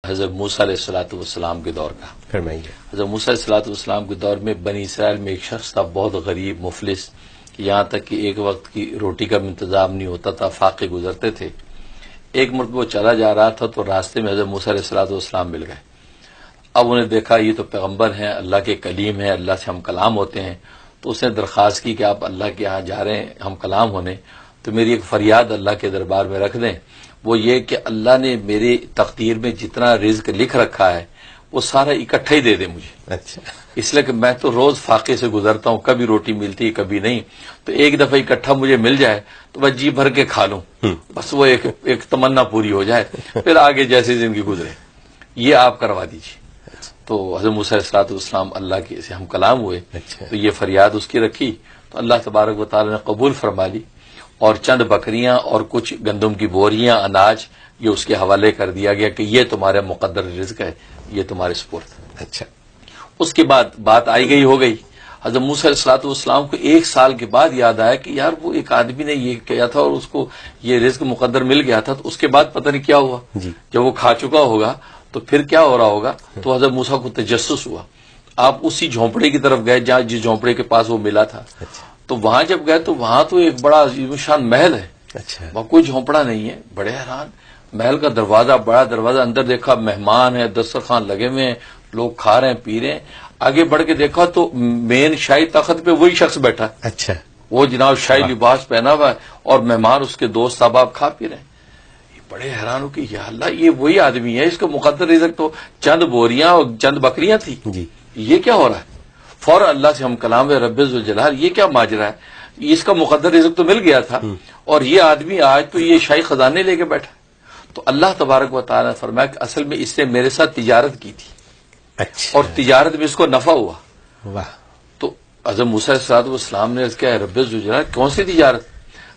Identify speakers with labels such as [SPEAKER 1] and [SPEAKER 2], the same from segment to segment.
[SPEAKER 1] حضرت موسیٰ علیہ السلام کے دور کا
[SPEAKER 2] فرمائیے۔
[SPEAKER 1] حضرت موسیٰ علیہ السلام کے دور میں بنی اسرائیل میں ایک شخص تھا بہت غریب مفلس، یہاں تک کہ ایک وقت کی روٹی کا انتظام نہیں ہوتا تھا، فاقے گزرتے تھے۔ ایک مرتبہ وہ چلا جا رہا تھا تو راستے میں حضرت موسیٰ علیہ السلام مل گئے۔ اب انہیں دیکھا یہ تو پیغمبر ہیں، اللہ کے کلیم ہیں، اللہ سے ہم کلام ہوتے ہیں، تو اس نے درخواست کی کہ آپ اللہ کے ہاں جا رہے ہیں ہم کلام ہونے، تو میری ایک فریاد اللہ کے دربار میں رکھ دیں، وہ یہ کہ اللہ نے میری تقدیر میں جتنا رزق لکھ رکھا ہے وہ سارا اکٹھا ہی دے دے مجھے۔
[SPEAKER 2] اچھا،
[SPEAKER 1] اس لیے کہ میں تو روز فاقے سے گزرتا ہوں، کبھی روٹی ملتی کبھی نہیں، تو ایک دفعہ اکٹھا مجھے مل جائے تو بس جی بھر کے کھا لوں، بس وہ ایک تمنا پوری ہو جائے، پھر آگے جیسی زندگی گزرے، یہ آپ کروا دیجیے۔ تو حضرت موسیٰ علیہ السلام اللہ کے سے ہم کلام ہوئے، تو یہ فریاد اس کی رکھی تو اللہ تبارک و تعالی نے قبول فرما لی، اور چند بکریاں اور کچھ گندم کی بوریاں، اناج، یہ اس کے حوالے کر دیا گیا کہ یہ تمہارے مقدر رزق ہے، یہ تمہارے سپرد۔
[SPEAKER 2] اچھا،
[SPEAKER 1] اس کے بعد بات آئی گئی ہو گئی۔ حضرت موسیٰ علیہ السلام کو ایک سال کے بعد یاد آیا کہ یار وہ ایک آدمی نے یہ کیا تھا اور اس کو یہ رزق مقدر مل گیا تھا، تو اس کے بعد پتہ نہیں کیا ہوا، جب وہ کھا چکا ہوگا تو پھر کیا ہو رہا ہوگا۔ تو حضرت موسیٰ کو تجسس ہوا، آپ اسی جھونپڑے کی طرف گئے جہاں جس جھونپڑے کے پاس وہ ملا تھا، تو وہاں جب گئے تو وہاں تو ایک بڑا عظیم شان محل ہے، وہاں کوئی جھونپڑا نہیں ہے، بڑے حیران، محل کا دروازہ بڑا دروازہ، اندر دیکھا مہمان ہے، دسترخوان لگے ہوئے ہیں، لوگ کھا رہے ہیں پی رہے ہیں، آگے بڑھ کے دیکھا تو مین شاہی تخت پہ وہی شخص بیٹھا،
[SPEAKER 2] اچھا،
[SPEAKER 1] وہ جناب شاہی لباس پہنا ہوا ہے اور مہمان اس کے دوست احباب کھا پی رہے ہیں۔ بڑے حیران ہو کہ یا اللہ یہ وہی آدمی ہے، اس کا مقدر رزق تو چند بوریاں اور چند بکریاں تھی، یہ کیا ہو رہا ہے؟ فوراً اللہ سے ہم کلام ہے رب ذوالجلال، یہ کیا ماجرا ہے؟ اس کا مقدر رزق تو مل گیا تھا اور یہ آدمی آج تو یہ شاہی خزانے لے کے بیٹھا۔ تو اللہ تبارک و تعالیٰ نے فرمایا کہ اصل میں اس نے میرے ساتھ تجارت کی تھی،
[SPEAKER 2] اچھا،
[SPEAKER 1] اور تجارت میں اس کو نفع ہوا۔
[SPEAKER 2] واہ،
[SPEAKER 1] تو حضرت موسیٰ علیہ السلام نے کہا رب ذوالجلال کون سی تجارت؟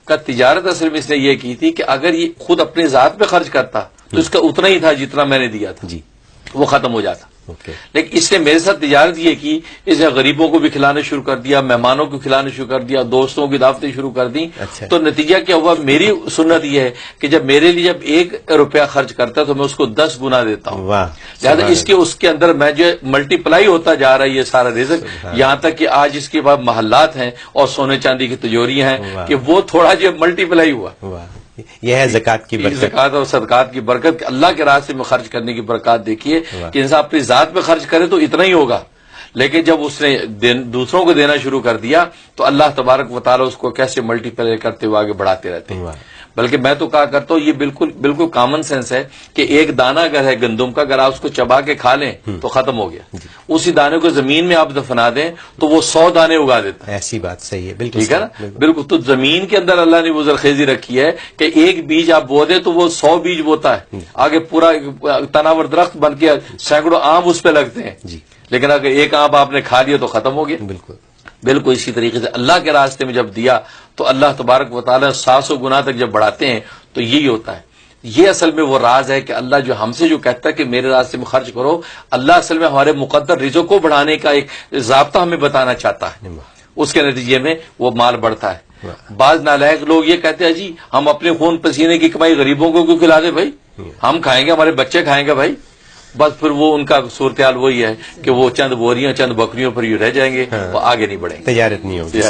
[SPEAKER 1] کا تجارت اصل میں اس نے یہ کی تھی کہ اگر یہ خود اپنے ذات پہ خرچ کرتا تو اس کا اتنا ہی تھا جتنا میں نے دیا تھا، وہ ختم ہو جاتا، لیکن اس نے میرے ساتھ تجارت یہ کی، اس نے غریبوں کو بھی کھلانا شروع کر دیا، مہمانوں کو کھلانا شروع کر دیا، دوستوں کی دعوتیں شروع کر دی۔ تو نتیجہ کیا ہوا؟ میری سنت یہ ہے کہ جب میرے لیے جب 1 روپیہ خرچ کرتا ہے تو میں اس کو 10 گنا دیتا ہوں، لہٰذا اس کے اندر میں جو ملٹی پلائی ہوتا جا رہا ہے یہ سارا رزق، یہاں تک کہ آج اس کے بعد محلات ہیں اور سونے چاندی کی تجوریاں ہیں کہ وہ تھوڑا جو ملٹی پلائی ہوا۔
[SPEAKER 2] یہ ہے زکوٰۃ کی برکت،
[SPEAKER 1] زکوٰۃ اور صدقات کی برکت، اللہ کے راستے میں خرچ کرنے کی برکات۔ دیکھیے کہ انسان اپنی ذات میں خرچ کرے تو اتنا ہی ہوگا، لیکن جب اس نے دوسروں کو دینا شروع کر دیا تو اللہ تبارک و تعالیٰ اس کو کیسے ملٹی پلائی کرتے ہوئے آگے بڑھاتے رہتے ہیں۔ بلکہ میں تو کہا کرتا ہوں یہ بالکل کامن سینس ہے کہ ایک دانہ اگر ہے گندم کا، اگر آپ اس کو چبا کے کھا لیں تو ختم ہو گیا، اسی دانے کو زمین میں آپ دفنا دیں تو وہ 100 دانے اگا دیتا ہے۔
[SPEAKER 2] ایسی بات صحیح ہے، بالکل
[SPEAKER 1] ٹھیک ہے نا، بالکل۔ تو زمین کے اندر اللہ نے وہ زرخیزی رکھی ہے کہ ایک بیج آپ بو دیں تو وہ 100 بیج بوتا ہے، آگے پورا تناور درخت بن کے سینکڑوں آم اس پہ لگتے ہیں، لیکن اگر ایک آم آپ نے کھا لیا تو ختم ہو گیا۔ بالکل اسی طریقے سے اللہ کے راستے میں جب دیا تو اللہ تبارک و تعالیٰ 700 گنا تک جب بڑھاتے ہیں تو یہی ہوتا ہے۔ یہ اصل میں وہ راز ہے کہ اللہ جو ہم سے جو کہتا ہے کہ میرے راستے میں خرچ کرو، اللہ اصل میں ہمارے مقدر رزق کو بڑھانے کا ایک ضابطہ ہمیں بتانا چاہتا ہے، اس کے نتیجے میں وہ مال بڑھتا ہے۔ بعض نالائق لوگ یہ کہتے ہیں جی ہم اپنے خون پسینے کی کمائی غریبوں کو کیوں کھلا دیں بھائی، ہم کھائیں گے ہمارے بچے کھائیں گے بھائی، بس پھر وہ ان کا صورتحال وہی ہے کہ وہ چند بوریاں چند بکریوں پر یہ رہ جائیں گے، وہ آگے نہیں بڑھیں گے،
[SPEAKER 2] تجارت نہیں ہوگی۔